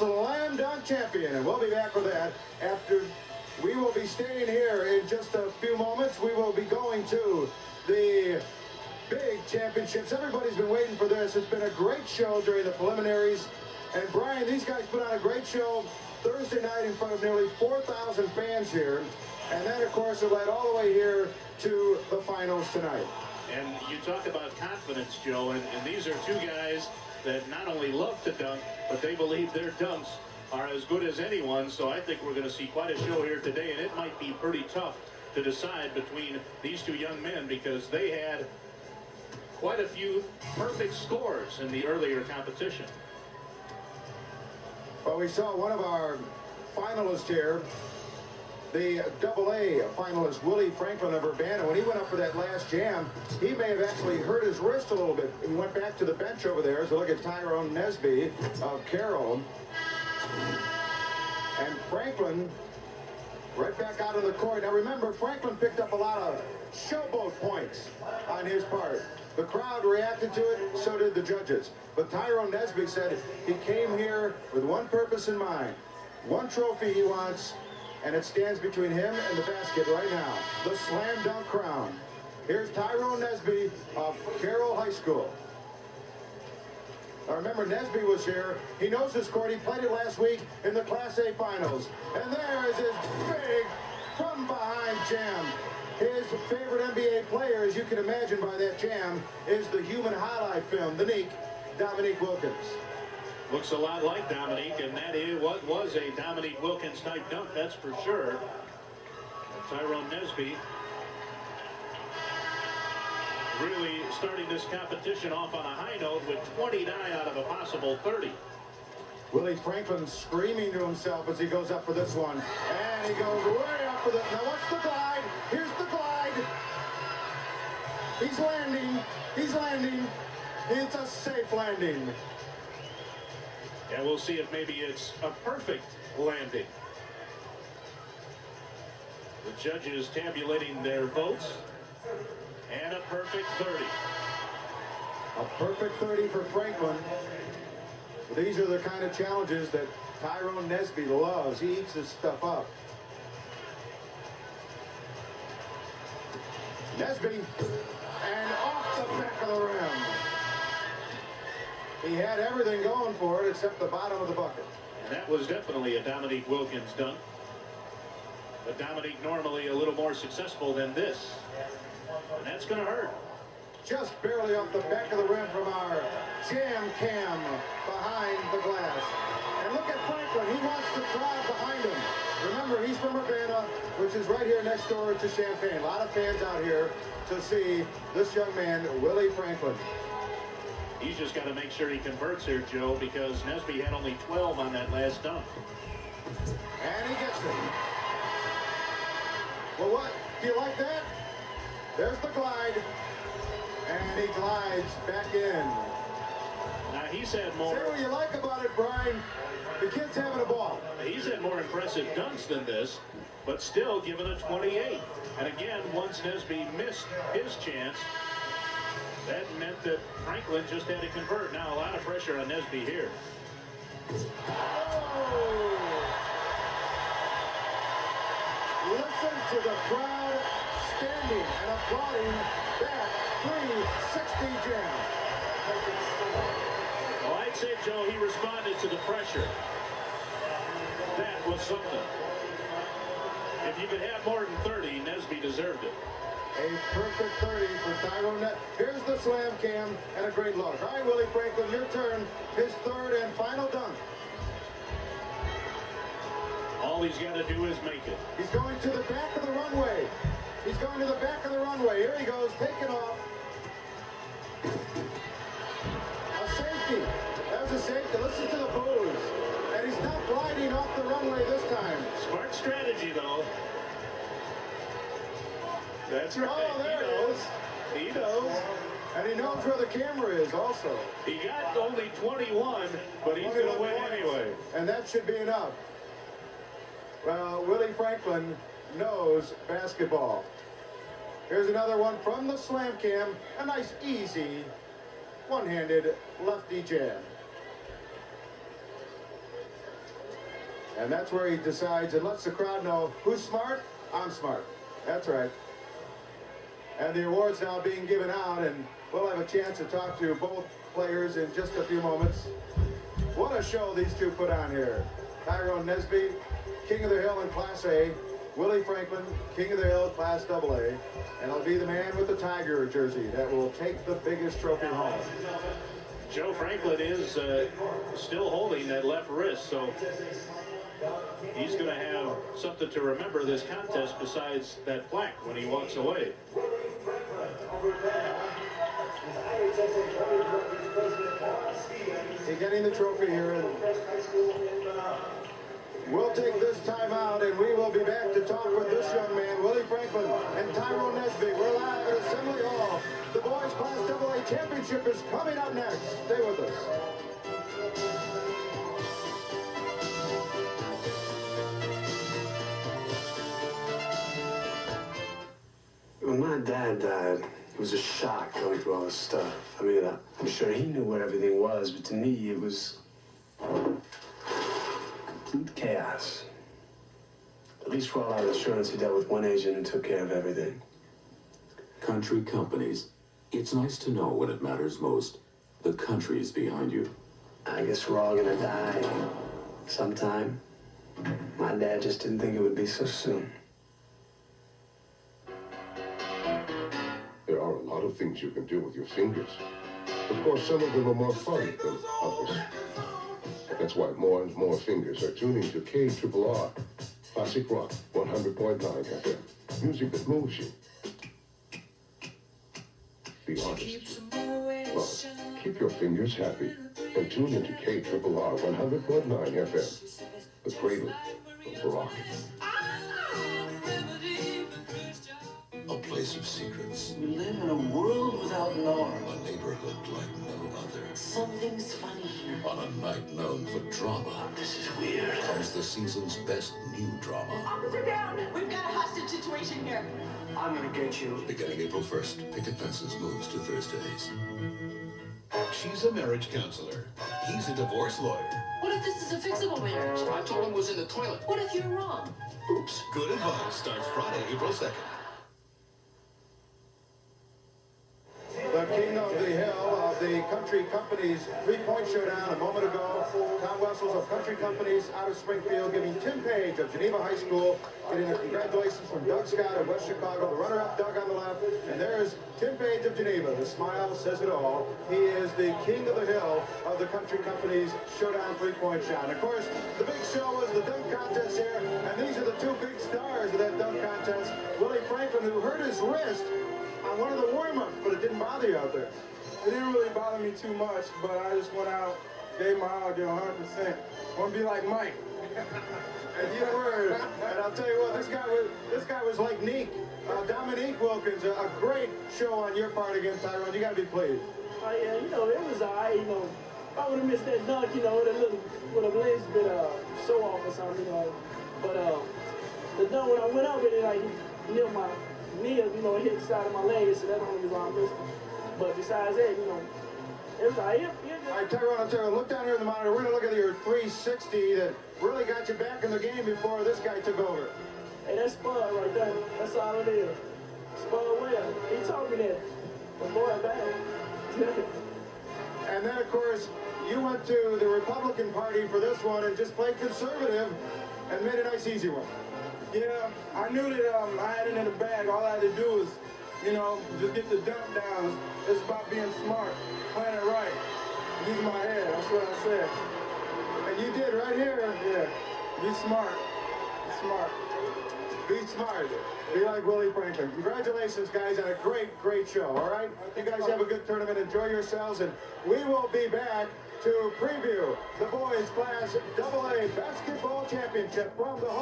slam dunk champion. And we'll be back with that after. We will be staying here in just a few moments. We will be going to the big championships. Everybody's been waiting for this. It's been a great show during the preliminaries. And Brian, these guys put on a great show Thursday night in front of nearly 4,000 fans here. And then, of course, it led all the way here to the finals tonight. And you talk about confidence, Joe, and these are two guys that not only love to dunk, but they believe their dunks are as good as anyone. So I think we're going to see quite a show here today, and it might be pretty tough to decide between these two young men because they had quite a few perfect scores in the earlier competition. Well, we saw one of our finalists here, the AA finalist, Willie Franklin of Urbana. When he went up for that last jam, he may have actually hurt his wrist a little bit. He went back to the bench over there. So look at Tyrone Nesby of Cairo. And Franklin right back out on the court. Now remember, Franklin picked up a lot of showboat points on his part. The crowd reacted to it, so did the judges. But Tyrone Nesby said he came here with one purpose in mind. One trophy he wants, and it stands between him and the basket right now. The slam dunk crown. Here's Tyrone Nesby of Cairo High School. Now remember, Nesby was here. He knows this court. He played it last week in the Class A finals. And there is his big from-behind jam. His favorite NBA player, as you can imagine by that jam, is the human highlight film, Dominique Wilkins. Looks a lot like Dominique, and that is what was a Dominique Wilkins type dunk, that's for sure. Tyrone Nesby really starting this competition off on a high note with 29 out of a possible 30. Willie Franklin screaming to himself as he goes up for this one. And he goes way up for this. Now what's the glide? Here's the glide. He's landing. He's landing. It's a safe landing. And we'll see if maybe it's a perfect landing. The judges tabulating their votes. And a perfect 30. A perfect 30 for Franklin. These are the kind of challenges that Tyrone Nesby loves. He eats this stuff up. Nesby, and off the back of the rim. He had everything going for it except the bottom of the bucket. And that was definitely a Dominique Wilkins dunk. But Dominique normally a little more successful than this. And that's going to hurt. Just barely off the back of the rim from our jam cam behind the glass. And look at Franklin. He wants the crowd behind him. Remember, he's from Urbana, which is right here next door to Champaign. A lot of fans out here to see this young man, Willie Franklin. He's just got to make sure he converts here, Joe, because Nesby had only 12 on that last dunk. And he gets it. Well, what? Do you like that? There's the glide. And he glides back in. Now, he's had more. Say what you like about it, Brian. The kid's having a ball. He's had more impressive dunks than this, but still given a 28. And again, once Nesby missed his chance, that meant that Franklin just had to convert. Now, a lot of pressure on Nesby here. Oh! Listen to the crowd standing and applauding that 360 jam. Well, I'd say, Joe, he responded to the pressure. That was something. If you could have more than 30, Nesby deserved it. A perfect 30 for Tyrone Nesby. Here's the slam cam and a great look. All right, Willie Franklin, your turn. His third and final dunk. All he's got to do is make it. He's going to the back of the runway. He's going to the back of the runway. Here he goes, taking off. A safety. That was a safety. Listen to the boos. And he's not gliding off the runway this time. Smart strategy, though. That's right. Oh, there it is. He knows. And he knows where the camera is also. He got only 21, but he's going to win anyway. And that should be enough. Well, Willie Franklin knows basketball. Here's another one from the slam cam. A nice, easy, one-handed lefty jam. And that's where he decides and lets the crowd know who's smart. I'm smart. That's right. And the award's now being given out, and we'll have a chance to talk to both players in just a few moments. What a show these two put on here. Tyrone Nesby, King of the Hill in Class A. Willie Franklin, King of the Hill, Class AA. And it'll be the man with the Tiger jersey that will take the biggest trophy home. Joe Franklin is still holding that left wrist, so he's going to have something to remember this contest besides that plaque when he walks away. He's getting the trophy here. And we'll take this time out, and we will be back to talk with this young man, Willie Franklin and Tyrone Nesby. We're live at Assembly Hall. The boys Class AA Championship is coming up next. Stay with us. When my dad died, it was a shock going through all this stuff. I mean, I'm sure he knew where everything was, but to me, it was complete chaos. At least for all our insurance, he dealt with one agent and took care of everything. Country companies. It's nice to know when it matters most. The country is behind you. I guess we're all gonna die sometime. My dad just didn't think it would be so soon. There are a lot of things you can do with your fingers. Of course, some of them are more fun than others. That's why more and more fingers are tuning to KRRR, Classic Rock 100.9 FM. Music that moves you. Be honest. Well, keep your fingers happy and tune into KRRR 100.9 FM. The cradle of rock. A place of secrets. We live in a world without norms. A neighborhood like no other. Something's funny here. On a night known for drama. This is weird. Comes the season's best new drama. Officer down! We've got a hostage situation here. I'm gonna get you. Beginning April 1st, Picket Fences moves to Thursdays. She's a marriage counselor. He's a divorce lawyer. What if this is a fixable marriage? I told him it was in the toilet. What if you're wrong? Oops. Good Advice starts Friday, April 2nd. The King of the Hill of the Country Companies three-point showdown a moment ago. Tom Wessels of Country Companies out of Springfield giving Tim Page of Geneva High School getting a congratulations from Doug Scott of West Chicago, the runner-up Doug on the left. And there's Tim Page of Geneva. The smile says it all. He is the King of the Hill of the Country Companies showdown three-point shot. And of course, the big show was the dunk contest here. And these are the two big stars of that dunk contest. Willie Franklin, who hurt his wrist on one of the warm-ups, but it didn't bother you out there. It didn't really bother me too much, but I just went out, gave my all, gave 100%. Want to be like Mike. And you were, and I'll tell you what, this guy was like Neek, Dominique Wilkins, a great show on your part against Tyrone. You got to be pleased. Oh yeah, it was alright. If I would have missed that dunk, it would have least been show off or something, But the dunk when I went up with it, like near my knee, it hit the side of my leg, so that's the only reason I missed it. But besides that, it was all right. All right, Tyrone, look down here in the monitor. We're going to look at your 360 that really got you back in the game before this guy took over. Hey, that's Spud right there. That's all it is. Spud well. He told me that. But boy, bad. And then, of course, you went to the Republican Party for this one and just played conservative and made a nice, easy one. Yeah, I knew that I had it in the bag. All I had to do was, just get the dunk down. It's about being smart, playing it right, using my head. That's what I said. And you did right here. Yeah, be smart. Be smart. Be smart. Be like Willie Franklin. Congratulations, guys, on a great, great show, all right? You guys have a good tournament. Enjoy yourselves, and we will be back to preview the boys' Class AA Basketball Championship from the